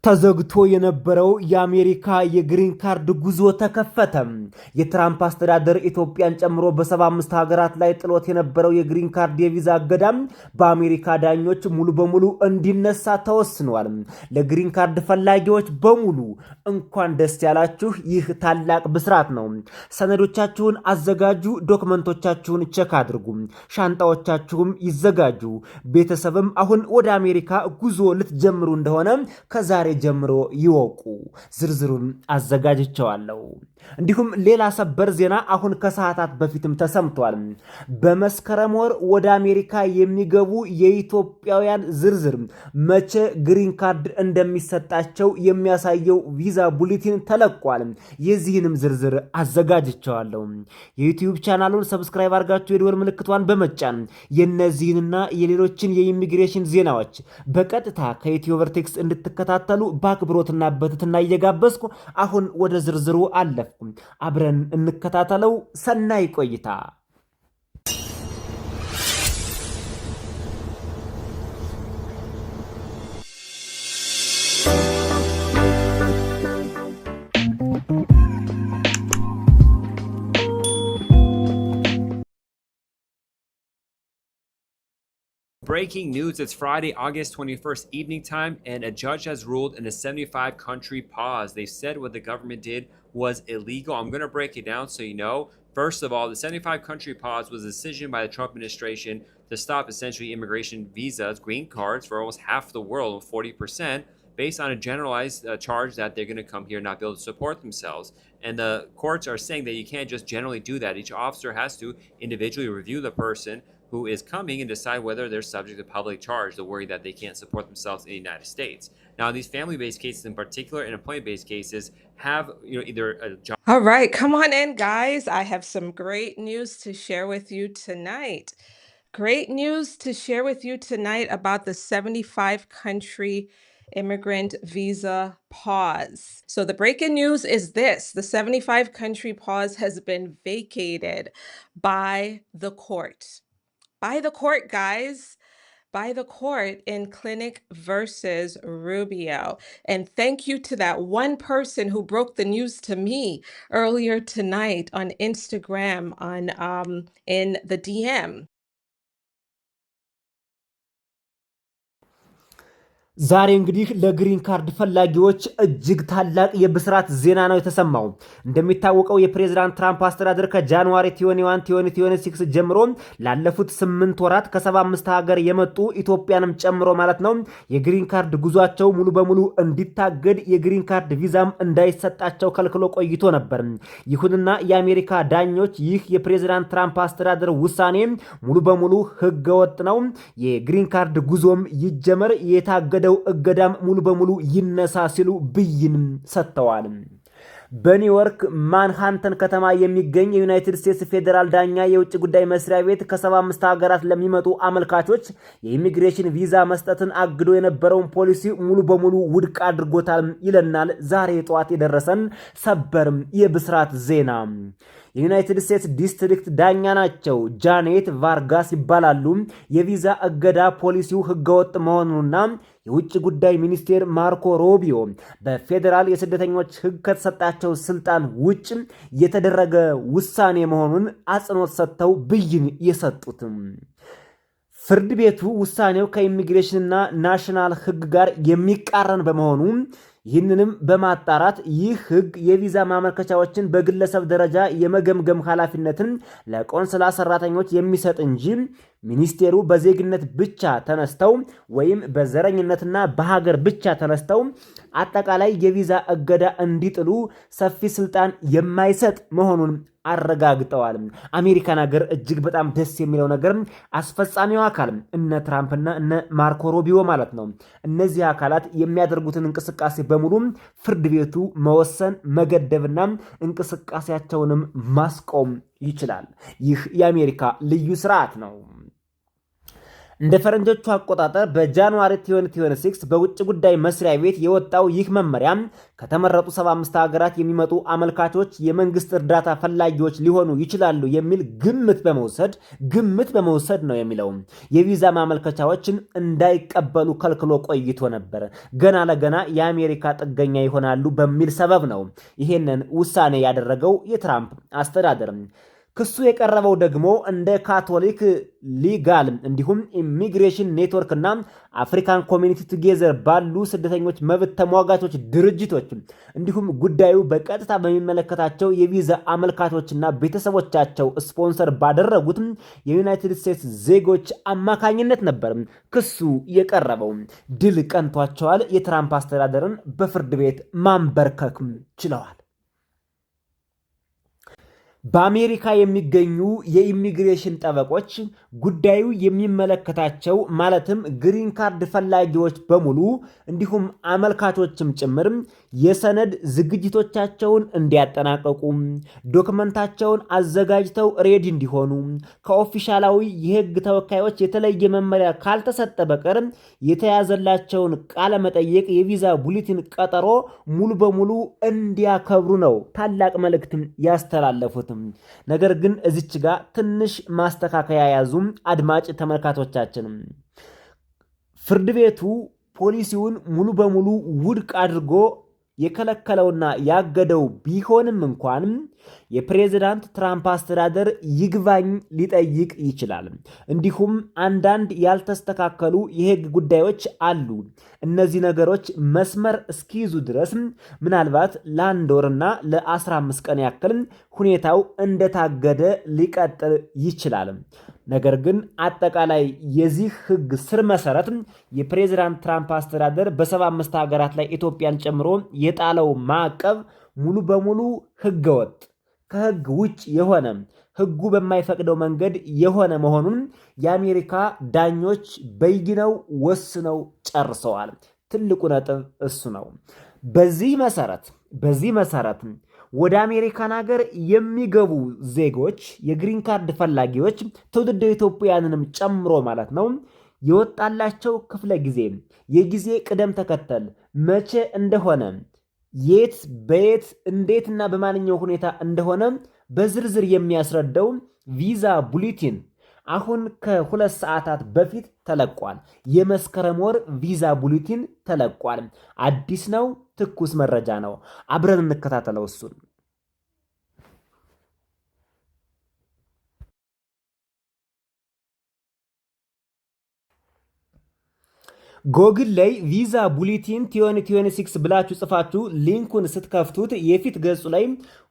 ተዘግቶ የነበረው የአሜሪካ የግሪን ካርድ ጉዞ ተከፈተ። የትራምፕ አስተዳደር ኢትዮጵያን ጨምሮ በ75 ሀገራት ላይ ጥሎት የነበረው የግሪን ካርድ የቪዛ እገዳም በአሜሪካ ዳኞች ሙሉ በሙሉ እንዲነሳ ተወስኗል። ለግሪን ካርድ ፈላጊዎች በሙሉ እንኳን ደስ ያላችሁ። ይህ ታላቅ ብስራት ነው። ሰነዶቻችሁን አዘጋጁ፣ ዶክመንቶቻችሁን ቼክ አድርጉ፣ ሻንጣዎቻችሁም ይዘጋጁ። ቤተሰብም አሁን ወደ አሜሪካ ጉዞ ልትጀምሩ እንደሆነ ከዛሬ ጀምሮ ይወቁ። ዝርዝሩን አዘጋጅቸዋለሁ። እንዲሁም ሌላ ሰበር ዜና አሁን ከሰዓታት በፊትም ተሰምቷል። በመስከረም ወር ወደ አሜሪካ የሚገቡ የኢትዮጵያውያን ዝርዝር መቼ ግሪን ካርድ እንደሚሰጣቸው የሚያሳየው ቪዛ ቡሌቲን ተለቋል። የዚህንም ዝርዝር አዘጋጅቸዋለሁ። የዩቲዩብ ቻናሉን ሰብስክራይብ አድርጋችሁ የደወል ምልክቷን በመጫን የነዚህንና የሌሎችን የኢሚግሬሽን ዜናዎች በቀጥታ ከኢትዮ ቨርቴክስ እንድትከታተሉ በአክብሮትና በትህትና እየጋበዝኩ አሁን ወደ ዝርዝሩ አለፍኩ። አብረን እንከታተለው። ሰናይ ቆይታ። Breaking news, it's Friday, August 21st, evening time, and a judge has ruled in a 75-country pause. They said what the government did was illegal. I'm going to break it down so you know. First of all, the 75-country pause was a decision by the Trump administration to stop essentially immigration visas, green cards, for almost half the world, 40%, based on a generalized charge that they're going to come here and not be able to support themselves. And the courts are saying that you can't just generally do that. Each officer has to individually review the person who is coming and decide whether they're subject to public charge, the worry that they can't support themselves in the United States. Now, these family-based cases in particular and employment-based cases have, either a job. All right, come on in, guys. I have some great news to share with you tonight. Great news to share with you tonight about the 75-country immigrant visa pause. So the breaking news is this: the 75-country pause has been vacated by the court. By the court, guys. By the court in Clinic versus Rubio. And thank you to that one person who broke the news to me earlier tonight on Instagram in the DM. ዛሬ እንግዲህ ለግሪን ካርድ ፈላጊዎች እጅግ ታላቅ የብስራት ዜና ነው የተሰማው። እንደሚታወቀው የፕሬዝዳንት ትራምፕ አስተዳደር ከጃንዋሪ 21 2026 ጀምሮ ላለፉት 8 ወራት ከ75 ሀገር የመጡ ኢትዮጵያንም ጨምሮ ማለት ነው የግሪን ካርድ ጉዟቸው ሙሉ በሙሉ እንዲታገድ፣ የግሪን ካርድ ቪዛም እንዳይሰጣቸው ከልክሎ ቆይቶ ነበር። ይሁንና የአሜሪካ ዳኞች ይህ የፕሬዝዳንት ትራምፕ አስተዳደር ውሳኔ ሙሉ በሙሉ ህገወጥ ነው፣ የግሪን ካርድ ጉዞም ይጀመር፣ የታገደ እገዳም ሙሉ በሙሉ ይነሳ ሲሉ ብይን ሰጥተዋል። በኒውዮርክ ማንሃተን ከተማ የሚገኝ የዩናይትድ ስቴትስ ፌዴራል ዳኛ የውጭ ጉዳይ መስሪያ ቤት ከ75 ሀገራት ለሚመጡ አመልካቾች የኢሚግሬሽን ቪዛ መስጠትን አግዶ የነበረውን ፖሊሲ ሙሉ በሙሉ ውድቅ አድርጎታል ይለናል ዛሬ ጠዋት የደረሰን ሰበር የብስራት ዜና። የዩናይትድ ስቴትስ ዲስትሪክት ዳኛ ናቸው። ጃኔት ቫርጋስ ይባላሉ። የቪዛ እገዳ ፖሊሲው ህገወጥ መሆኑንና የውጭ ጉዳይ ሚኒስቴር ማርኮ ሮቢዮ በፌዴራል የስደተኞች ህግ ከተሰጣቸው ስልጣን ውጭ የተደረገ ውሳኔ መሆኑን አጽንኦት ሰጥተው ብይን የሰጡት ፍርድ ቤቱ ውሳኔው ከኢሚግሬሽንና ናሽናል ህግ ጋር የሚቃረን በመሆኑ ይህንንም በማጣራት ይህ ህግ የቪዛ ማመልከቻዎችን በግለሰብ ደረጃ የመገምገም ኃላፊነትን ለቆንስላ ሰራተኞች የሚሰጥ እንጂ ሚኒስቴሩ በዜግነት ብቻ ተነስተው ወይም በዘረኝነትና በሀገር ብቻ ተነስተው አጠቃላይ የቪዛ እገዳ እንዲጥሉ ሰፊ ስልጣን የማይሰጥ መሆኑን አረጋግጠዋል። አሜሪካን ሀገር እጅግ በጣም ደስ የሚለው ነገር አስፈጻሚው አካል እነ ትራምፕና እነ ማርኮ ሮቢዮ ማለት ነው። እነዚህ አካላት የሚያደርጉትን እንቅስቃሴ በሙሉ ፍርድ ቤቱ መወሰን መገደብና እንቅስቃሴያቸውንም ማስቆም ይችላል። ይህ የአሜሪካ ልዩ ስርዓት ነው። እንደ ፈረንጆቹ አቆጣጠር በጃንዋሪ 2026 በውጭ ጉዳይ መስሪያ ቤት የወጣው ይህ መመሪያ ከተመረጡ 75 ሀገራት የሚመጡ አመልካቾች የመንግስት እርዳታ ፈላጊዎች ሊሆኑ ይችላሉ የሚል ግምት በመውሰድ ነው የሚለው የቪዛ ማመልከቻዎችን እንዳይቀበሉ ከልክሎ ቆይቶ ነበር። ገና ለገና የአሜሪካ ጥገኛ ይሆናሉ በሚል ሰበብ ነው ይሄንን ውሳኔ ያደረገው የትራምፕ አስተዳደር። ክሱ የቀረበው ደግሞ እንደ ካቶሊክ ሊጋል እንዲሁም ኢሚግሬሽን ኔትወርክ እና አፍሪካን ኮሚኒቲ ቱጌዘር ባሉ ስደተኞች መብት ተሟጋቾች ድርጅቶች እንዲሁም ጉዳዩ በቀጥታ በሚመለከታቸው የቪዛ አመልካቾችና ቤተሰቦቻቸው ስፖንሰር ባደረጉት የዩናይትድ ስቴትስ ዜጎች አማካኝነት ነበር ክሱ የቀረበው። ድል ቀንቷቸዋል። የትራምፕ አስተዳደርን በፍርድ ቤት ማንበርከክ ችለዋል። በአሜሪካ የሚገኙ የኢሚግሬሽን ጠበቆች ጉዳዩ የሚመለከታቸው ማለትም ግሪን ካርድ ፈላጊዎች በሙሉ እንዲሁም አመልካቾችም ጭምር የሰነድ ዝግጅቶቻቸውን እንዲያጠናቀቁ፣ ዶክመንታቸውን አዘጋጅተው ሬዲ እንዲሆኑ፣ ከኦፊሻላዊ የሕግ ተወካዮች የተለየ መመሪያ ካልተሰጠ በቀር የተያዘላቸውን ቃለ መጠየቅ የቪዛ ቡሌቲን ቀጠሮ ሙሉ በሙሉ እንዲያከብሩ ነው ታላቅ መልእክት ያስተላለፉት። ነገር ግን እዚች ጋር ትንሽ ማስተካከያ ያዙ አድማጭ ተመልካቾቻችን። ፍርድ ቤቱ ፖሊሲውን ሙሉ በሙሉ ውድቅ አድርጎ የከለከለውና ያገደው ቢሆንም እንኳን የፕሬዝዳንት ትራምፕ አስተዳደር ይግባኝ ሊጠይቅ ይችላል። እንዲሁም አንዳንድ ያልተስተካከሉ የሕግ ጉዳዮች አሉ። እነዚህ ነገሮች መስመር እስኪይዙ ድረስ ምናልባት ለ1 ወርና ለ15 ቀን ያክል ሁኔታው እንደታገደ ሊቀጥል ይችላል። ነገር ግን አጠቃላይ የዚህ ሕግ ስር መሰረት የፕሬዝዳንት ትራምፕ አስተዳደር በ75 ሀገራት ላይ ኢትዮጵያን ጨምሮ የጣለው ማዕቀብ ሙሉ በሙሉ ሕገወጥ ከሕግ ውጭ የሆነ ሕጉ በማይፈቅደው መንገድ የሆነ መሆኑን የአሜሪካ ዳኞች በይነው ወስነው ጨርሰዋል። ትልቁ ነጥብ እሱ ነው። በዚህ መሰረት ወደ አሜሪካን ሀገር የሚገቡ ዜጎች የግሪን ካርድ ፈላጊዎች ትውልደ ኢትዮጵያውያንንም ጨምሮ ማለት ነው የወጣላቸው ክፍለ ጊዜ፣ የጊዜ ቅደም ተከተል መቼ እንደሆነ፣ የት በየት እንዴትና በማንኛው ሁኔታ እንደሆነ በዝርዝር የሚያስረዳው ቪዛ ቡሌቲን አሁን ከ2 ሰዓታት በፊት ተለቋል። የመስከረም ወር ቪዛ ቡሌቲን ተለቋል። አዲስ ነው፣ ትኩስ መረጃ ነው። አብረን እንከታተለው እሱን። ጎግል ላይ ቪዛ ቡሌቲን 2026 ብላችሁ ጽፋችሁ ሊንኩን ስትከፍቱት የፊት ገጹ ላይ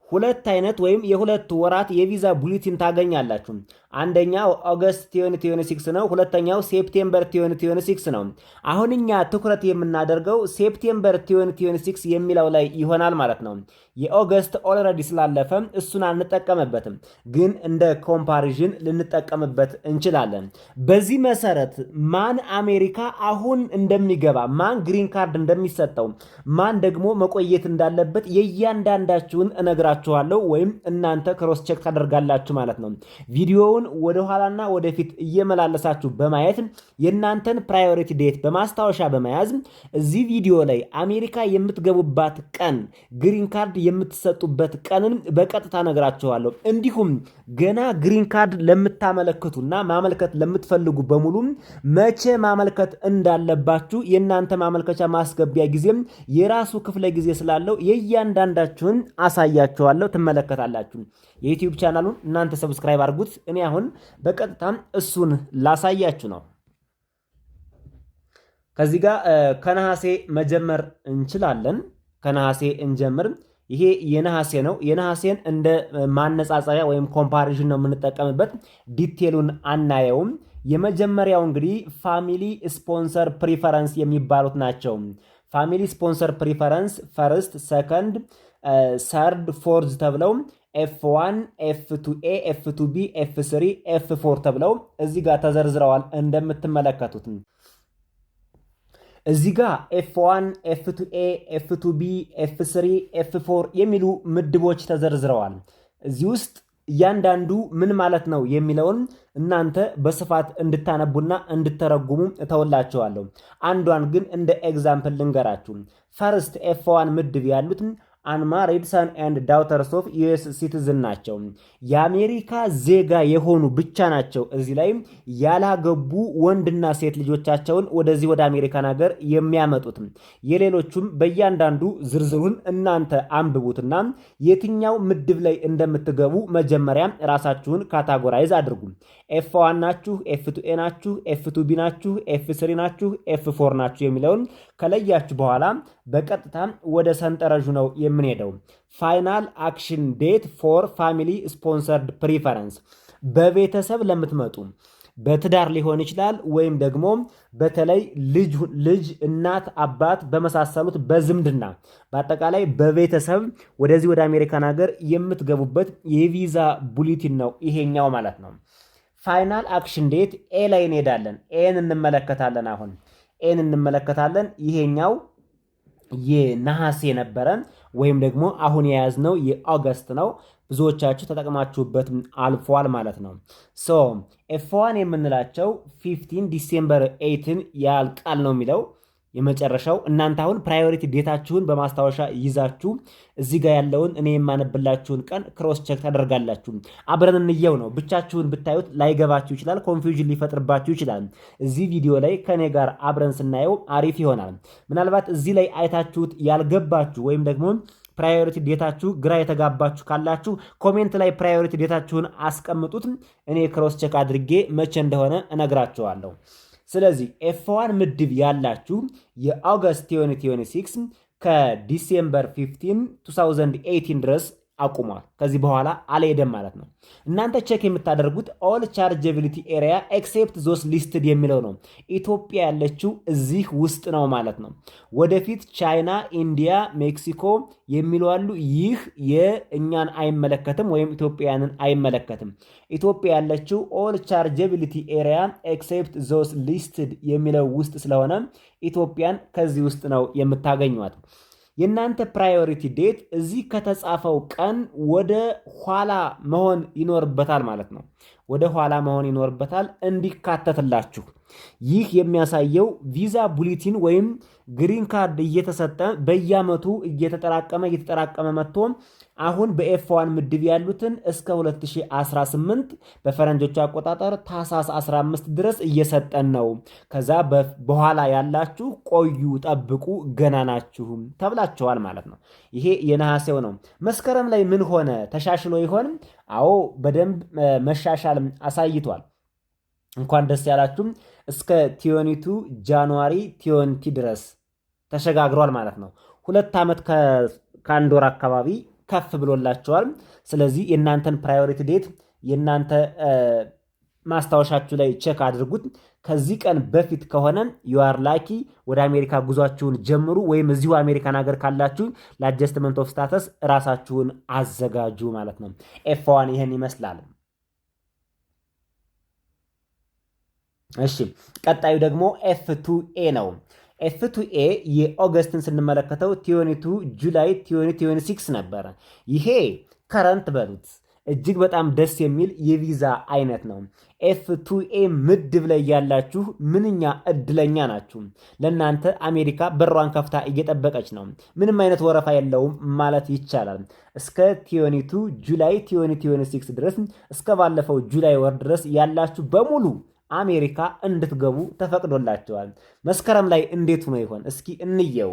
2 አይነት ወይም የ2 ወራት የቪዛ ቡሌቲን ታገኛላችሁ። አንደኛው ኦገስት 2026 ነው። ሁለተኛው ሴፕቴምበር 2026 ነው። አሁን እኛ ትኩረት የምናደርገው ሴፕቴምበር 2026 የሚለው ላይ ይሆናል ማለት ነው። የኦገስት ኦልሬዲ ስላለፈ እሱን አንጠቀምበትም፣ ግን እንደ ኮምፓሪዥን ልንጠቀምበት እንችላለን። በዚህ መሰረት ማን አሜሪካ አሁን እንደሚገባ፣ ማን ግሪን ካርድ እንደሚሰጠው፣ ማን ደግሞ መቆየት እንዳለበት የእያንዳንዳችሁን እነግራችኋለሁ፣ ወይም እናንተ ክሮስ ቼክ ታደርጋላችሁ ማለት ነው። ቪዲዮውን ወደ ኋላና ወደፊት እየመላለሳችሁ በማየት የእናንተን ፕራዮሪቲ ዴት በማስታወሻ በመያዝ እዚህ ቪዲዮ ላይ አሜሪካ የምትገቡባት ቀን፣ ግሪን ካርድ የምትሰጡበት ቀንን በቀጥታ ነግራችኋለሁ። እንዲሁም ገና ግሪን ካርድ ለምታመለክቱና ማመልከት ለምትፈልጉ በሙሉ መቼ ማመልከት እንዳለባችሁ የእናንተ ማመልከቻ ማስገቢያ ጊዜም የራሱ ክፍለ ጊዜ ስላለው የእያንዳንዳችሁን አሳያችኋለሁ፣ ትመለከታላችሁ። የዩቲዩብ ቻናሉን እናንተ ሰብስክራይብ አድርጉት። እኔ አሁን በቀጥታ እሱን ላሳያችሁ ነው። ከዚህ ጋር ከነሐሴ መጀመር እንችላለን። ከነሐሴ እንጀምር። ይሄ የነሐሴ ነው። የነሐሴን እንደ ማነጻጸሪያ ወይም ኮምፓሪዥን ነው የምንጠቀምበት። ዲቴሉን አናየውም። የመጀመሪያው እንግዲህ ፋሚሊ ስፖንሰር ፕሪፈረንስ የሚባሉት ናቸው። ፋሚሊ ስፖንሰር ፕሪፈረንስ ፈርስት፣ ሰከንድ፣ ሰርድ፣ ፎርዝ ተብለው F1፣ F2A፣ F2B፣ F3፣ F4 ተብለው እዚህ ጋር ተዘርዝረዋል። እንደምትመለከቱት እዚህ ጋር F1፣ F2A፣ F2B፣ F3፣ F4 የሚሉ ምድቦች ተዘርዝረዋል። እዚህ ውስጥ እያንዳንዱ ምን ማለት ነው የሚለውን እናንተ በስፋት እንድታነቡና እንድተረጉሙ እተውላችኋለሁ። አንዷን ግን እንደ ኤግዛምፕል ልንገራችሁ። ፈርስት ኤፍ1 ምድብ ያሉት አንማሪድ ሰን ኤንድ ዳውተርስ ኦፍ ዩኤስ ሲቲዝን ናቸው። የአሜሪካ ዜጋ የሆኑ ብቻ ናቸው እዚህ ላይ ያላገቡ ወንድና ሴት ልጆቻቸውን ወደዚህ ወደ አሜሪካን ሀገር የሚያመጡት። የሌሎቹም በእያንዳንዱ ዝርዝሩን እናንተ አንብቡትና የትኛው ምድብ ላይ እንደምትገቡ መጀመሪያ ራሳችሁን ካታጎራይዝ አድርጉ። ኤፍ1 ናችሁ፣ ኤፍ2ኤ ናችሁ፣ ኤፍ2ቢ ናችሁ፣ ኤፍ3 ናችሁ፣ ኤፍ4 ናችሁ የሚለውን ከለያችሁ በኋላ በቀጥታ ወደ ሰንጠረዡ ነው የምንሄደው። ፋይናል አክሽን ዴት ፎር ፋሚሊ ስፖንሰርድ ፕሪፈረንስ በቤተሰብ ለምትመጡ በትዳር ሊሆን ይችላል፣ ወይም ደግሞ በተለይ ልጅ፣ እናት፣ አባት በመሳሰሉት በዝምድና በአጠቃላይ በቤተሰብ ወደዚህ ወደ አሜሪካን ሀገር የምትገቡበት የቪዛ ቡሌቲን ነው ይሄኛው ማለት ነው። ፋይናል አክሽን ዴት ኤ ላይ እንሄዳለን። ኤን እንመለከታለን። አሁን ኤን እንመለከታለን። ይሄኛው የነሐሴ ነበረ ወይም ደግሞ አሁን የያዝነው የኦገስት ነው። ብዙዎቻችሁ ተጠቅማችሁበት አልፏል ማለት ነው። ሶ ኤፍ1 የምንላቸው 15 ዲሴምበር 8 ያልቃል ነው የሚለው የመጨረሻው። እናንተ አሁን ፕራዮሪቲ ዴታችሁን በማስታወሻ ይዛችሁ እዚህ ጋር ያለውን እኔ የማነብላችሁን ቀን ክሮስ ቼክ ታደርጋላችሁ። አብረን እንየው ነው። ብቻችሁን ብታዩት ላይገባችሁ ይችላል፣ ኮንፊውዥን ሊፈጥርባችሁ ይችላል። እዚህ ቪዲዮ ላይ ከኔ ጋር አብረን ስናየው አሪፍ ይሆናል። ምናልባት እዚህ ላይ አይታችሁት ያልገባችሁ ወይም ደግሞ ፕራዮሪቲ ዴታችሁ ግራ የተጋባችሁ ካላችሁ ኮሜንት ላይ ፕራዮሪቲ ዴታችሁን አስቀምጡት። እኔ ክሮስ ቼክ አድርጌ መቼ እንደሆነ እነግራችኋለሁ። ስለዚህ ኤፍ1 ምድብ ያላችሁ የኦገስት 2026 ከዲሴምበር 15 2018 ድረስ አቁሟል። ከዚህ በኋላ አልሄደም ማለት ነው። እናንተ ቼክ የምታደርጉት ኦል ቻርጀቢሊቲ ኤሪያ ኤክሴፕት ዞስ ሊስትድ የሚለው ነው። ኢትዮጵያ ያለችው እዚህ ውስጥ ነው ማለት ነው። ወደፊት ቻይና፣ ኢንዲያ፣ ሜክሲኮ የሚሉ አሉ። ይህ የእኛን አይመለከትም ወይም ኢትዮጵያንን አይመለከትም። ኢትዮጵያ ያለችው ኦል ቻርጀቢሊቲ ኤሪያ ኤክሴፕት ዞስ ሊስትድ የሚለው ውስጥ ስለሆነ ኢትዮጵያን ከዚህ ውስጥ ነው የምታገኟት። የእናንተ ፕራዮሪቲ ዴት እዚህ ከተጻፈው ቀን ወደ ኋላ መሆን ይኖርበታል ማለት ነው። ወደ ኋላ መሆን ይኖርበታል እንዲካተትላችሁ። ይህ የሚያሳየው ቪዛ ቡሌቲን ወይም ግሪን ካርድ እየተሰጠ በየዓመቱ እየተጠራቀመ መጥቶ አሁን በኤፍ1 ምድብ ያሉትን እስከ 2018 በፈረንጆቹ አቆጣጠር ታህሳስ 15 ድረስ እየሰጠን ነው። ከዛ በኋላ ያላችሁ ቆዩ፣ ጠብቁ፣ ገና ናችሁ ተብላችኋል ማለት ነው። ይሄ የነሐሴው ነው። መስከረም ላይ ምን ሆነ? ተሻሽሎ ይሆን? አዎ በደንብ መሻሻል አሳይቷል። እንኳን ደስ ያላችሁም። እስከ ቲዮኒቱ ጃንዋሪ ቲዮንቲ ድረስ ተሸጋግሯል ማለት ነው። 2 ዓመት ከአንድ ወር አካባቢ ከፍ ብሎላቸዋል። ስለዚህ የእናንተን ፕራዮሪቲ ዴት የእናንተ ማስታወሻችሁ ላይ ቼክ አድርጉት። ከዚህ ቀን በፊት ከሆነ ዩአር ላኪ ወደ አሜሪካ ጉዟችሁን ጀምሩ፣ ወይም እዚሁ አሜሪካን ሀገር ካላችሁ ለአጀስትመንት ኦፍ ስታተስ ራሳችሁን አዘጋጁ ማለት ነው። ኤፍ1 ይህን ይመስላል። እሺ ቀጣዩ ደግሞ ኤፍ2ኤ ነው። ኤፍ2ኤ የኦገስትን ስንመለከተው ቲዮኒቱ ጁላይ 2026 ነበረ። ይሄ ከረንት በሉት እጅግ በጣም ደስ የሚል የቪዛ አይነት ነው። ኤፍ2ኤ ምድብ ላይ ያላችሁ ምንኛ እድለኛ ናችሁ። ለእናንተ አሜሪካ በሯን ከፍታ እየጠበቀች ነው። ምንም አይነት ወረፋ የለውም ማለት ይቻላል። እስከ ቲዮኒቱ ጁላይ 2026 ድረስ እስከ ባለፈው ጁላይ ወር ድረስ ያላችሁ በሙሉ አሜሪካ እንድትገቡ ተፈቅዶላቸዋል። መስከረም ላይ እንዴት ሆኖ ይሆን? እስኪ እንየው።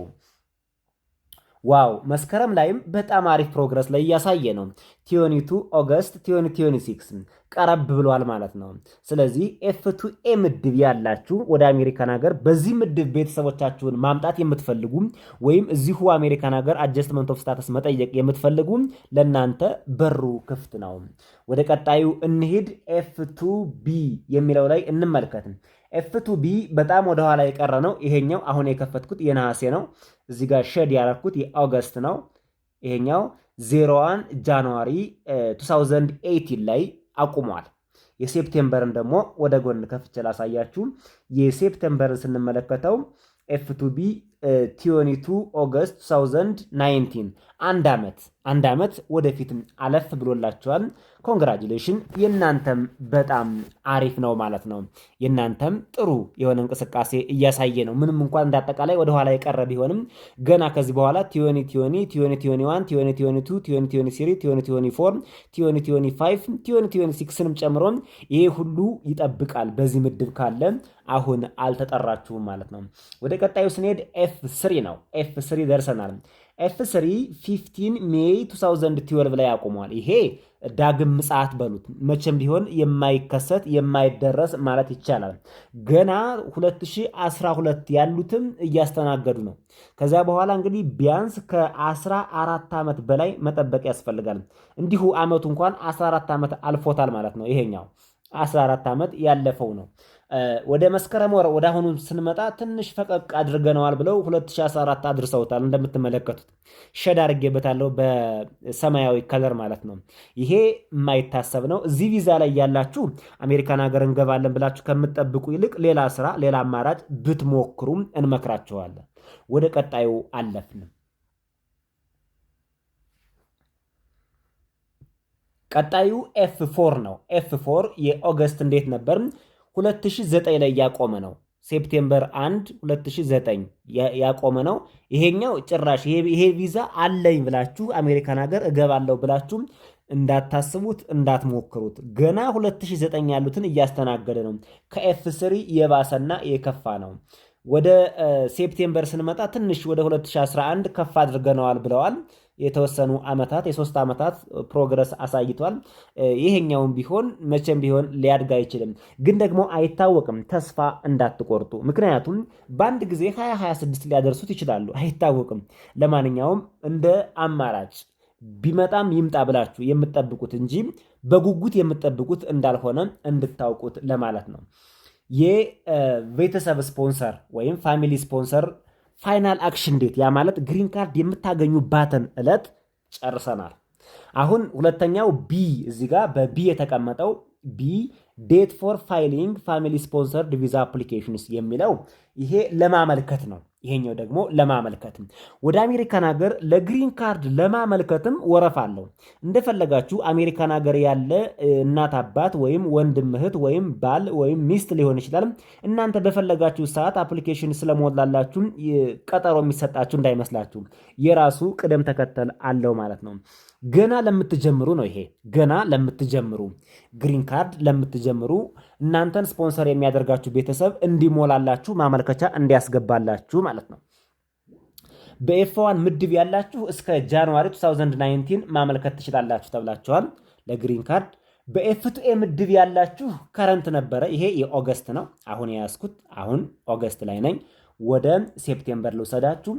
ዋው መስከረም ላይም በጣም አሪፍ ፕሮግረስ ላይ እያሳየ ነው። ቲዮኒቱ ኦገስት 2026 ቀረብ ብሏል ማለት ነው። ስለዚህ ኤፍ2ኤ ምድብ ያላችሁ ወደ አሜሪካን ሀገር በዚህ ምድብ ቤተሰቦቻችሁን ማምጣት የምትፈልጉ ወይም እዚሁ አሜሪካን ሀገር አጀስትመንት ኦፍ ስታተስ መጠየቅ የምትፈልጉ ለእናንተ በሩ ክፍት ነው። ወደ ቀጣዩ እንሂድ። ኤፍ2ቢ የሚለው ላይ እንመልከት። ኤፍ2ቢ በጣም ወደኋላ የቀረ ነው። ይሄኛው አሁን የከፈትኩት የነሐሴ ነው። እዚህ ጋር ሼድ ያረኩት የኦገስት ነው። ይሄኛው 01 ጃንዋሪ 2018 ላይ አቁሟል። የሴፕቴምበርን ደግሞ ወደ ጎን ከፍቼ ላሳያችሁ። የሴፕቴምበርን ስንመለከተው ኤፍ2ቢ 22 ኦገስት 2019 አንድ ዓመት ወደፊትም አለፍ ብሎላቸዋል። ኮንግራጁሌሽን። የእናንተም በጣም አሪፍ ነው ማለት ነው። የእናንተም ጥሩ የሆነ እንቅስቃሴ እያሳየ ነው። ምንም እንኳን እንዳጠቃላይ ወደኋላ የቀረ ቢሆንም ገና ከዚህ በኋላ 2020 2021 2022 2023 2024 2025 2026ንም ጨምሮ ይሄ ሁሉ ይጠብቃል። በዚህ ምድብ ካለ አሁን አልተጠራችሁም ማለት ነው። ወደ ቀጣዩ ስንሄድ ኤፍ3 ነው። ኤፍ3 ደርሰናል። ኤፍ3 15 ሜይ 2012 ላይ ያቆመዋል። ይሄ ዳግም ምጽአት በሉት መቼም ቢሆን የማይከሰት የማይደረስ ማለት ይቻላል። ገና 2012 ያሉትም እያስተናገዱ ነው። ከዚያ በኋላ እንግዲህ ቢያንስ ከ14 ዓመት በላይ መጠበቅ ያስፈልጋል። እንዲሁ ዓመቱ እንኳን 14 ዓመት አልፎታል ማለት ነው። ይሄኛው 14 ዓመት ያለፈው ነው። ወደ መስከረም ወር ወደ አሁኑ ስንመጣ ትንሽ ፈቀቅ አድርገነዋል ብለው 2014 አድርሰውታል። እንደምትመለከቱት ሸድ አድርጌበታለሁ በሰማያዊ ከለር ማለት ነው። ይሄ የማይታሰብ ነው። እዚህ ቪዛ ላይ ያላችሁ አሜሪካን ሀገር እንገባለን ብላችሁ ከምትጠብቁ ይልቅ ሌላ ስራ፣ ሌላ አማራጭ ብትሞክሩም እንመክራቸዋለን። ወደ ቀጣዩ አለፍን። ቀጣዩ ኤፍ4 ነው። ኤፍ4 የኦገስት እንዴት ነበር? 2009 ላይ ያቆመ ነው። ሴፕቴምበር 1 2009 ያቆመ ነው። ይሄኛው ጭራሽ ይሄ ቪዛ አለኝ ብላችሁ አሜሪካን ሀገር እገባለሁ ብላችሁ እንዳታስቡት እንዳትሞክሩት። ገና 2009 ያሉትን እያስተናገደ ነው። ከኤፍ3 የባሰና የከፋ ነው። ወደ ሴፕቴምበር ስንመጣ ትንሽ ወደ 2011 ከፍ አድርገነዋል ብለዋል። የተወሰኑ ዓመታት የ3 ዓመታት ፕሮግረስ አሳይቷል። ይሄኛውም ቢሆን መቼም ቢሆን ሊያድግ አይችልም። ግን ደግሞ አይታወቅም። ተስፋ እንዳትቆርጡ። ምክንያቱም በአንድ ጊዜ 2026 ሊያደርሱት ይችላሉ። አይታወቅም። ለማንኛውም እንደ አማራጭ ቢመጣም ይምጣ ብላችሁ የምትጠብቁት እንጂ በጉጉት የምትጠብቁት እንዳልሆነ እንድታውቁት ለማለት ነው። የቤተሰብ ስፖንሰር ወይም ፋሚሊ ስፖንሰር ፋይናል አክሽን ዴት ያ ማለት ግሪን ካርድ የምታገኙባትን ዕለት ጨርሰናል። አሁን ሁለተኛው ቢ እዚህ ጋር በቢ የተቀመጠው ቢ ዴት ፎር ፋይሊንግ ፋሚሊ ስፖንሰርድ ቪዛ አፕሊኬሽንስ የሚለው ይሄ ለማመልከት ነው። ይሄኛው ደግሞ ለማመልከትም ወደ አሜሪካን ሀገር ለግሪን ካርድ ለማመልከትም ወረፋ አለው። እንደፈለጋችሁ አሜሪካን ሀገር ያለ እናት አባት ወይም ወንድም እህት ወይም ባል ወይም ሚስት ሊሆን ይችላል። እናንተ በፈለጋችሁ ሰዓት አፕሊኬሽን ስለሞላላችሁ ቀጠሮ የሚሰጣችሁ እንዳይመስላችሁ፣ የራሱ ቅደም ተከተል አለው ማለት ነው። ገና ለምትጀምሩ ነው ይሄ። ገና ለምትጀምሩ ግሪን ካርድ ለምትጀምሩ እናንተን ስፖንሰር የሚያደርጋችሁ ቤተሰብ እንዲሞላላችሁ ማመልከቻ እንዲያስገባላችሁ ማለት ነው። በኤፍ1 ምድብ ያላችሁ እስከ ጃንዋሪ 2019 ማመልከት ትችላላችሁ ተብላችኋል ለግሪን ካርድ። በኤፍ2ኤ ምድብ ያላችሁ ከረንት ነበረ። ይሄ የኦገስት ነው አሁን የያዝኩት። አሁን ኦገስት ላይ ነኝ። ወደ ሴፕቴምበር ልውሰዳችሁ።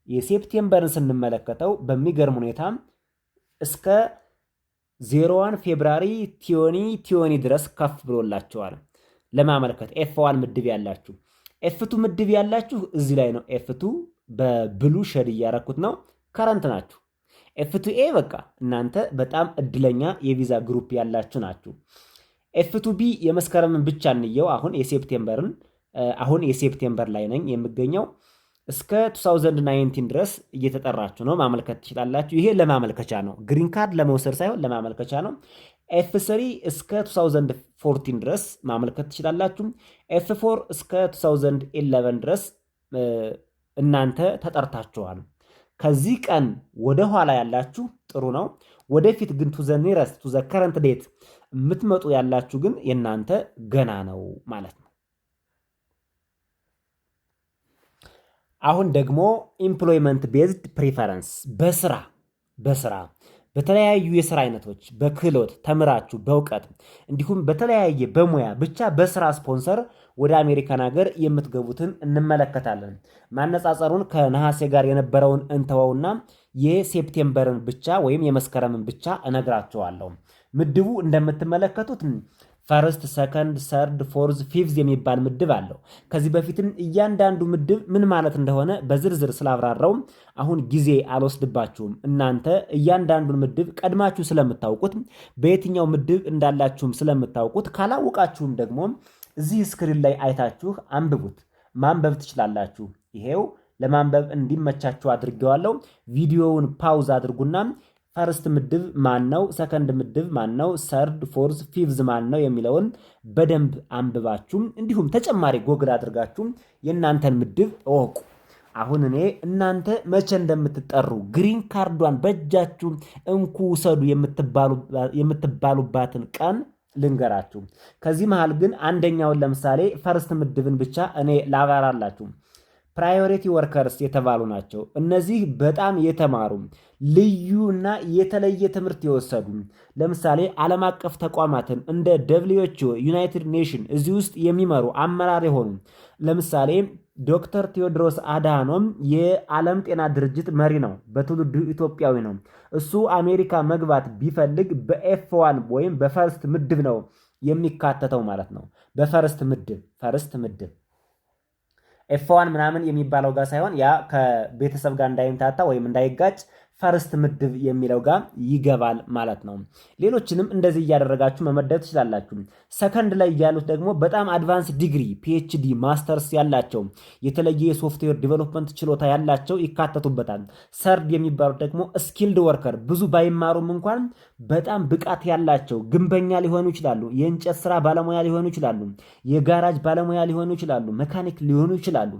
የሴፕቴምበርን ስንመለከተው በሚገርም ሁኔታ እስከ 01 ፌብራሪ ቲዮኒ ድረስ ከፍ ብሎላቸዋል ለማመልከት። ኤፍ1 ምድብ ያላችሁ፣ ኤፍ2 ምድብ ያላችሁ እዚህ ላይ ነው። ኤፍ2 በብሉ ሸድ እያረኩት ነው። ከረንት ናችሁ። ኤፍ2ኤ በቃ እናንተ በጣም እድለኛ የቪዛ ግሩፕ ያላችሁ ናችሁ። ኤፍ2ቢ የመስከረምን ብቻ እንየው። አሁን የሴፕቴምበር ላይ ነኝ የምገኘው። እስከ 2019 ድረስ እየተጠራችሁ ነው። ማመልከት ትችላላችሁ። ይሄ ለማመልከቻ ነው። ግሪን ካርድ ለመውሰድ ሳይሆን ለማመልከቻ ነው። ኤፍ3 እስከ 2014 ድረስ ማመልከት ትችላላችሁ። ኤፍ4 እስከ 2011 ድረስ እናንተ ተጠርታችኋል። ከዚህ ቀን ወደ ኋላ ያላችሁ ጥሩ ነው። ወደፊት ግን ቱ ዘ ኒረስት ቱ ዘ ከረንት ዴት የምትመጡ ያላችሁ ግን የእናንተ ገና ነው ማለት ነው። አሁን ደግሞ ኢምፕሎይመንት ቤዝድ ፕሪፈረንስ በስራ በተለያዩ የስራ አይነቶች በክህሎት ተምራችሁ በእውቀት እንዲሁም በተለያየ በሙያ ብቻ በስራ ስፖንሰር ወደ አሜሪካን ሀገር የምትገቡትን እንመለከታለን። ማነጻጸሩን ከነሐሴ ጋር የነበረውን እንተወውና የሴፕቴምበርን ብቻ ወይም የመስከረምን ብቻ እነግራቸዋለሁ። ምድቡ እንደምትመለከቱት ፈርስት፣ ሰከንድ፣ ሰርድ፣ ፎርዝ፣ ፊፍዝ የሚባል ምድብ አለው። ከዚህ በፊትም እያንዳንዱ ምድብ ምን ማለት እንደሆነ በዝርዝር ስላብራራው አሁን ጊዜ አልወስድባችሁም። እናንተ እያንዳንዱን ምድብ ቀድማችሁ ስለምታውቁት በየትኛው ምድብ እንዳላችሁም ስለምታውቁት፣ ካላወቃችሁም ደግሞ እዚህ ስክሪን ላይ አይታችሁ አንብቡት፣ ማንበብ ትችላላችሁ። ይሄው ለማንበብ እንዲመቻችሁ አድርጌዋለሁ። ቪዲዮውን ፓውዝ አድርጉና ፈርስት ምድብ ማን ነው፣ ሰከንድ ምድብ ማን ነው፣ ሰርድ፣ ፎርዝ፣ ፊፍዝ ማን ነው የሚለውን በደንብ አንብባችሁ እንዲሁም ተጨማሪ ጎግል አድርጋችሁ የእናንተን ምድብ እወቁ። አሁን እኔ እናንተ መቼ እንደምትጠሩ ግሪን ካርዷን በእጃችሁ እንኩ ውሰዱ የምትባሉባትን ቀን ልንገራችሁ። ከዚህ መሃል ግን አንደኛውን ለምሳሌ ፈርስት ምድብን ብቻ እኔ ላብራራላችሁ። ፕራዮሪቲ ወርከርስ የተባሉ ናቸው። እነዚህ በጣም የተማሩ ልዩና የተለየ ትምህርት የወሰዱ ለምሳሌ ዓለም አቀፍ ተቋማትን እንደ WHO፣ ዩናይትድ ኔሽን እዚህ ውስጥ የሚመሩ አመራር የሆኑ ለምሳሌ ዶክተር ቴዎድሮስ አድሃኖም የዓለም ጤና ድርጅት መሪ ነው። በትውልዱ ኢትዮጵያዊ ነው። እሱ አሜሪካ መግባት ቢፈልግ በኤፍ1 ወይም በፈርስት ምድብ ነው የሚካተተው ማለት ነው። በፈርስት ምድብ ኤፍ1 ምናምን የሚባለው ጋር ሳይሆን ያ ከቤተሰብ ጋር እንዳይምታታ ወይም እንዳይጋጭ ፈርስት ምድብ የሚለው ጋር ይገባል ማለት ነው። ሌሎችንም እንደዚህ እያደረጋችሁ መመደብ ትችላላችሁ። ሰከንድ ላይ ያሉት ደግሞ በጣም አድቫንስ ዲግሪ PhD ማስተርስ ያላቸው የተለየ የሶፍትዌር ዲቨሎፕመንት ችሎታ ያላቸው ይካተቱበታል። ሰርድ የሚባሉት ደግሞ ስኪልድ ወርከር ብዙ ባይማሩም እንኳን በጣም ብቃት ያላቸው ግንበኛ ሊሆኑ ይችላሉ፣ የእንጨት ስራ ባለሙያ ሊሆኑ ይችላሉ፣ የጋራጅ ባለሙያ ሊሆኑ ይችላሉ፣ መካኒክ ሊሆኑ ይችላሉ፣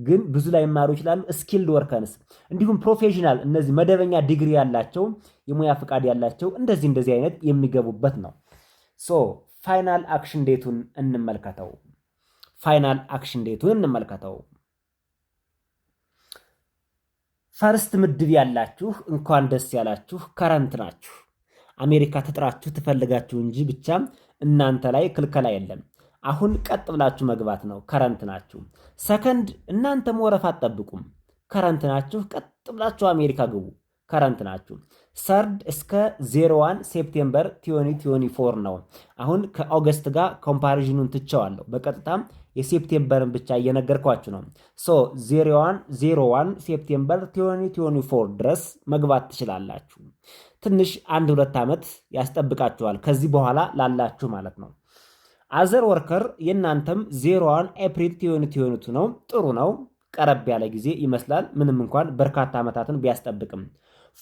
ግን ብዙ ላይማሩ ይችላሉ። ስኪልድ ወርከርስ እንዲሁም ፕሮፌሽናል እነዚህ መደበኛ ዲግሪ ያላቸው የሙያ ፍቃድ ያላቸው እንደዚህ አይነት የሚገቡበት ነው። ሶ ፋይናል አክሽን ዴቱን እንመልከተው። ፈርስት ምድብ ያላችሁ እንኳን ደስ ያላችሁ፣ ከረንት ናችሁ። አሜሪካ ትጥራችሁ ትፈልጋችሁ እንጂ ብቻ እናንተ ላይ ክልከላ የለም። አሁን ቀጥ ብላችሁ መግባት ነው። ከረንት ናችሁ። ሰከንድ እናንተም ወረፋ አትጠብቁም። ከረንት ናችሁ። ቀጥ ብላችሁ አሜሪካ ግቡ። ከረንት ናችሁ። ሰርድ እስከ 01 ሴፕቴምበር 2024 ነው። አሁን ከኦገስት ጋር ኮምፓሪዥኑን ትቸዋለሁ። በቀጥታም የሴፕቴምበርን ብቻ እየነገርኳችሁ ነው። ሶ 01 ሴፕቴምበር 2024 ድረስ መግባት ትችላላችሁ። ትንሽ 1-2 ዓመት ያስጠብቃችኋል ከዚህ በኋላ ላላችሁ ማለት ነው። አዘር ወርከር የእናንተም 01 ኤፕሪል 2022 ነው። ጥሩ ነው። ቀረብ ያለ ጊዜ ይመስላል ምንም እንኳን በርካታ ዓመታትን ቢያስጠብቅም።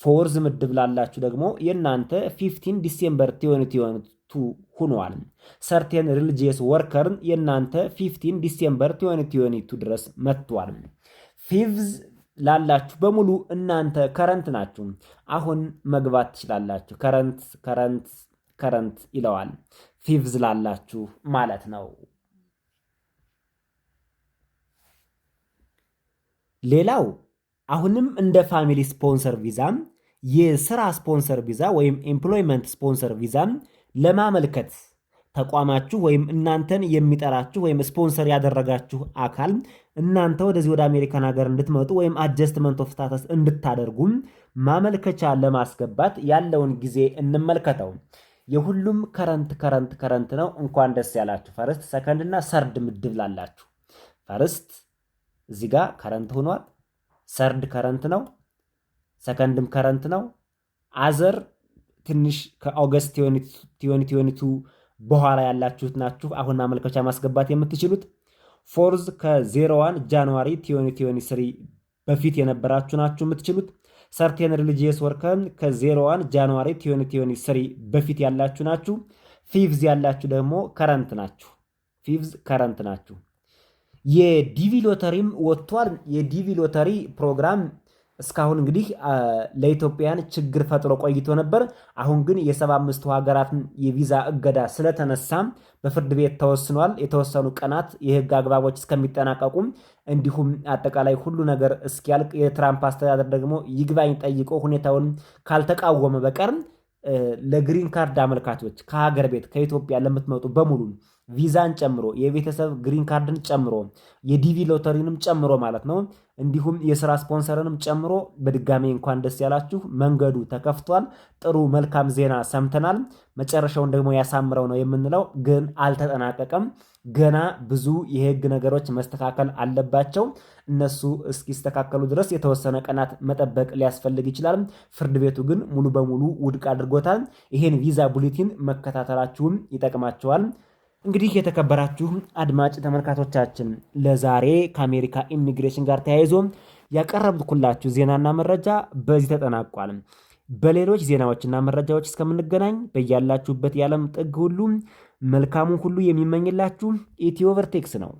ፎርዝ ምድብ ላላችሁ ደግሞ የእናንተ 15 ዲሴምበር 2022 ሆኗል። ሰርቴን ሪሊጂየስ ወርከርን የእናንተ 15 ዲሴምበር 2022 ድረስ መጥቷል። ፊቭዝ ላላችሁ በሙሉ እናንተ ከረንት ናችሁ። አሁን መግባት ትችላላችሁ። ከረንት ይለዋል። ፊቭዝ ላላችሁ ማለት ነው። ሌላው አሁንም እንደ ፋሚሊ ስፖንሰር ቪዛ፣ የስራ ስፖንሰር ቪዛ ወይም ኤምፕሎይመንት ስፖንሰር ቪዛ ለማመልከት ተቋማችሁ ወይም እናንተን የሚጠራችሁ ወይም ስፖንሰር ያደረጋችሁ አካል እናንተ ወደዚህ ወደ አሜሪካን ሀገር እንድትመጡ ወይም አጀስትመንት ኦፍ ስታተስ እንድታደርጉም ማመልከቻ ለማስገባት ያለውን ጊዜ እንመልከተው። የሁሉም ከረንት ነው። እንኳን ደስ ያላችሁ። ፈርስት፣ ሰከንድ እና ሰርድ ምድብ ላላችሁ ፈርስት እዚህ ጋር ከረንት ሆኗል። ሰርድ ከረንት ነው። ሰከንድም ከረንት ነው። አዘር ትንሽ ከኦገስት 2022 በኋላ ያላችሁት ናችሁ አሁን ማመልከቻ ማስገባት የምትችሉት። ፎርዝ ከ01 ጃንዋሪ 2023 በፊት የነበራችሁ ናችሁ የምትችሉት። ሰርቴን ሪሊጂየስ ወርከር ከ01 ጃንዋሪ 2023 በፊት ያላችሁ ናችሁ። ፊቭዝ ያላችሁ ደግሞ ከረንት ናችሁ። የዲቪ ሎተሪም ወጥቷል። የዲቪ ሎተሪ ፕሮግራም እስካሁን እንግዲህ ለኢትዮጵያን ችግር ፈጥሮ ቆይቶ ነበር። አሁን ግን የ75 ሀገራትን የቪዛ እገዳ ስለተነሳ በፍርድ ቤት ተወስኗል። የተወሰኑ ቀናት የህግ አግባቦች እስከሚጠናቀቁም እንዲሁም አጠቃላይ ሁሉ ነገር እስኪያልቅ የትራምፕ አስተዳደር ደግሞ ይግባኝ ጠይቆ ሁኔታውን ካልተቃወመ በቀር ለግሪን ካርድ አመልካቾች ከሀገር ቤት ከኢትዮጵያ ለምትመጡ በሙሉ ቪዛን ጨምሮ የቤተሰብ ግሪን ካርድን ጨምሮ የዲቪ ሎተሪንም ጨምሮ ማለት ነው እንዲሁም የስራ ስፖንሰርንም ጨምሮ በድጋሚ እንኳን ደስ ያላችሁ። መንገዱ ተከፍቷል። ጥሩ መልካም ዜና ሰምተናል። መጨረሻውን ደግሞ ያሳምረው ነው የምንለው፣ ግን አልተጠናቀቀም። ገና ብዙ የህግ ነገሮች መስተካከል አለባቸው። እነሱ እስኪስተካከሉ ድረስ የተወሰነ ቀናት መጠበቅ ሊያስፈልግ ይችላል። ፍርድ ቤቱ ግን ሙሉ በሙሉ ውድቅ አድርጎታል። ይሄን ቪዛ ቡሌቲን መከታተላችሁም ይጠቅማቸዋል። እንግዲህ የተከበራችሁ አድማጭ ተመልካቾቻችን ለዛሬ ከአሜሪካ ኢሚግሬሽን ጋር ተያይዞ ያቀረብኩላችሁ ዜናና መረጃ በዚህ ተጠናቋል። በሌሎች ዜናዎችና መረጃዎች እስከምንገናኝ በያላችሁበት የዓለም ጥግ ሁሉ መልካሙን ሁሉ የሚመኝላችሁ ኢትዮ ቨርቴክስ ነው።